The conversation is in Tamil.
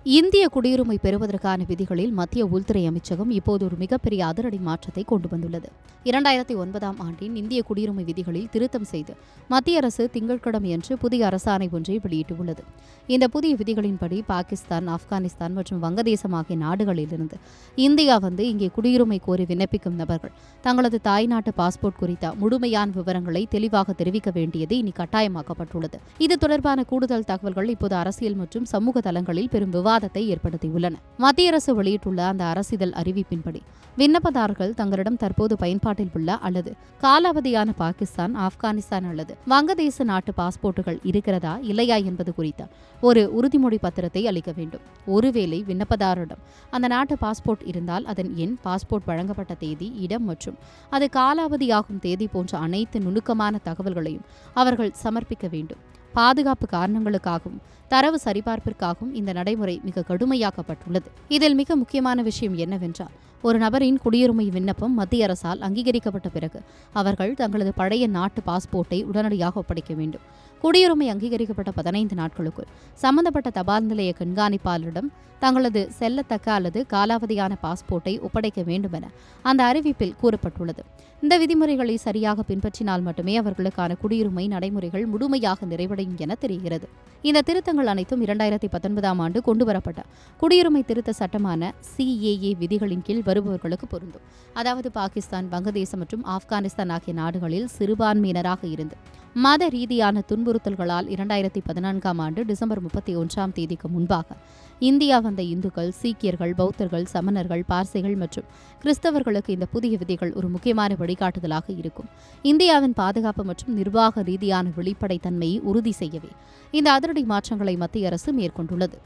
இந்திய குடியுரிமை பெறுவதற்கான விதிகளில் மத்திய உள்துறை அமைச்சகம் இப்போது ஒரு மிகப்பெரிய அதிரடி மாற்றத்தை கொண்டு வந்துள்ளது. 2009ஆம் ஆண்டின் இந்திய குடியுரிமை விதிகளில் திருத்தம் செய்து மத்திய அரசு திங்கட்கிழமையன்று புதிய அரசாணை ஒன்றை வெளியிட்டுள்ளது. இந்த புதிய விதிகளின்படி பாகிஸ்தான், ஆப்கானிஸ்தான் மற்றும் வங்கதேசம் ஆகிய நாடுகளிலிருந்து இந்தியா வந்து இங்கே குடியுரிமை கோரி விண்ணப்பிக்கும் நபர்கள் தங்களது தாய்நாட்டு பாஸ்போர்ட் குறித்த முழுமையான விவரங்களை தெளிவாக தெரிவிக்க வேண்டியது இனி கட்டாயமாக்கப்பட்டுள்ளது. இது தொடர்பான கூடுதல் தகவல்கள் இப்போது அரசியல் மற்றும் சமூக தளங்களில் பெரும் விவாதத்தை ஏற்படுத்தியுள்ளன. மத்திய அரசு வெளியிட்டுள்ள அந்த அரசிதழ் அறிவிப்பின்படி விண்ணப்பதாரர்கள் தங்களிடம் தற்போது பயன்பாட்டில் உள்ள அல்லது காலாவதியான பாகிஸ்தான், ஆப்கானிஸ்தான் அல்லது வங்கதேச நாட்டு பாஸ்போர்ட்டுகள் இருக்கிறதா இல்லையா என்பது குறித்த ஒரு உறுதிமொழி பத்திரத்தை அளிக்க வேண்டும். ஒருவேளை விண்ணப்பதாரரிடம் அந்த நாட்டு பாஸ்போர்ட் இருந்தால் அதன் எண், பாஸ்போர்ட் வழங்கப்பட்ட தேதி, இடம் மற்றும் அது காலாவதியாகும் தேதி போன்ற அனைத்து நுணுக்கமான தகவல்களையும் அவர்கள் சமர்ப்பிக்க வேண்டும். பாதுகாப்பு காரணங்களுக்காகவும் தரவு சரிபார்ப்பிற்காகவும் இந்த நடைமுறை மிக கடுமையாக்கப்பட்டுள்ளது. இதில் மிக முக்கியமான விஷயம் என்னவென்றால், ஒரு நபரின் குடியுரிமை விண்ணப்பம் மத்திய அரசால் அங்கீகரிக்கப்பட்ட பிறகு அவர்கள் தங்களது பழைய நாட்டு பாஸ்போர்ட்டை உடனடியாக ஒப்படைக்க வேண்டும். குடியுரிமை அங்கீகரிக்கப்பட்ட 15 நாட்களுக்குள் சம்பந்தப்பட்ட தபால் நிலைய கண்காணிப்பாளரிடம் தங்களது செல்லத்தக்க அல்லது காலாவதியான பாஸ்போர்ட்டை ஒப்படைக்க வேண்டும் என அந்த அறிவிப்பில் கூறப்பட்டுள்ளது. இந்த விதிமுறைகளை சரியாக பின்பற்றினால் மட்டுமே அவர்களுக்கான குடியுரிமை நடைமுறைகள் முழுமையாக நிறைவடையும் என தெரிகிறது. இந்த திருத்தங்கள் அனைத்தும் 2019ஆம் ஆண்டு கொண்டுவரப்பட்ட குடியுரிமை திருத்த சட்டமான CAA விதிகளின் கீழ் வருபவர்களுக்கு பொருந்தும். அதாவது பாகிஸ்தான், வங்கதேசம் மற்றும் ஆப்கானிஸ்தான் ஆகிய நாடுகளில் சிறுபான்மையினராக இருந்து மத ரீதியான துன்புறுத்தல்களால் 2014ஆம் ஆண்டு டிசம்பர் 31ஆம் தேதிக்கு முன்பாக இந்தியா வந்த இந்துக்கள், சீக்கியர்கள், பௌத்தர்கள், சமணர்கள், பார்சிகள் மற்றும் கிறிஸ்தவர்களுக்கு இந்த புதிய விதிகள் ஒரு முக்கியமான வழிகாட்டுதலாக இருக்கும். இந்தியாவின் பாதுகாப்பு மற்றும் நிர்வாக ரீதியான வெளிப்படைத்தன்மையை உறுதி செய்யவே இந்த அதிரடி மாற்றங்களை மத்திய அரசு மேற்கொண்டுள்ளது.